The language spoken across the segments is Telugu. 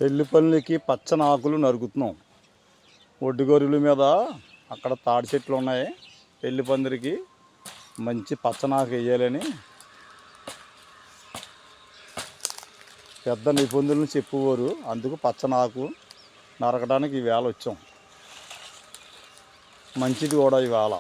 పెళ్లి పనులకి పచ్చని ఆకులు నరుకుతున్నాం. ఒడ్డుగొర్రెల మీద అక్కడ తాడి చెట్లు ఉన్నాయి. పెళ్లి పందిరికి మంచి పచ్చనాకు వేయాలని పెద్ద నిపుణులను చెప్పుకోరు. అందుకు పచ్చనాకు నరకడానికి ఈవేళ వచ్చాం. మంచిది కూడా ఈవేళ.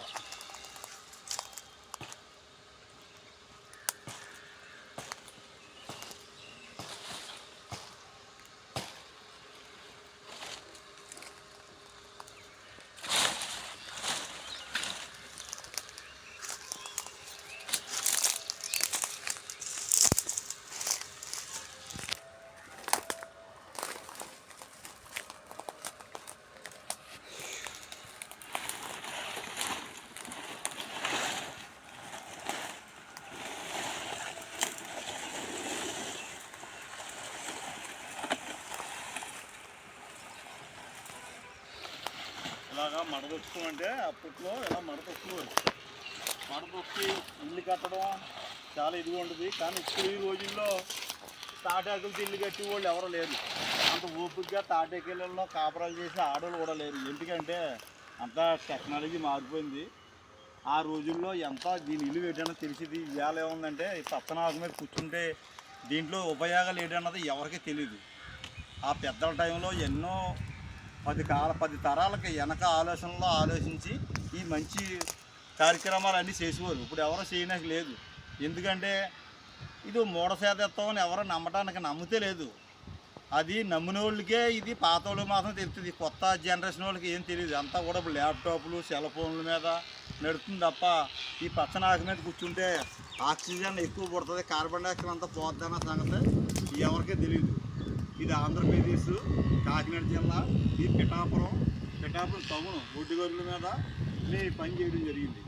ఇలాగా మడదొచ్చుకోమంటే అప్పట్లో ఇలా మడదొక్కి ఇల్లు కట్టడం చాలా ఇదిగా ఉంటుంది. కానీ ఇప్పుడు ఈ రోజుల్లో తాటాకులతో ఇల్లు కట్టి వాళ్ళు ఎవరో లేరు. అంత ఓపికగా తాటాకులలో కాపురాలు చేసి ఆడవాళ్ళు కూడా లేరు. ఎందుకంటే అంతా టెక్నాలజీ మారిపోయింది. ఆ రోజుల్లో ఎంత దీని ఇల్లు ఏంటన్నది తెలిసింది. ఇవాళ ఏముందంటే ఈ పచ్చనాకు మీద కూర్చుంటే దీంట్లో ఉపయోగాలు ఏంటన్నది ఎవరికీ తెలియదు. ఆ పెద్దల టైంలో ఎన్నో 10 తరాలకి వెనక ఆలోచించి ఈ మంచి కార్యక్రమాలు అన్నీ చేసేవారు. ఇప్పుడు ఎవరో చేయడానికి లేదు. ఎందుకంటే ఇది మూఢశాతత్వం అని ఎవరో నమ్మితే లేదు. అది నమ్మిన వాళ్ళకే ఇది పాత వాళ్ళకి మాత్రం తెలుస్తుంది. కొత్త జనరేషన్ వాళ్ళకి ఏం తెలియదు. అంతా కూడా ఇప్పుడు ల్యాప్టాప్లు సెల్ ఫోన్ల మీద నడుస్తుంది తప్ప ఈ పచ్చనాకు మీద కూర్చుంటే ఆక్సిజన్ ఎక్కువ పడుతుంది, కార్బన్ డైఆక్సైడ్ అంతా పోద్దన్న సంగతి ఎవరికీ తెలియదు. ఇది ఆంధ్రప్రదేశ్ కాకినాడ జిల్లా ఈ పిఠాపురం టౌన్ ఒడ్డుగొర్రెల మీద పని చేయడం జరిగింది.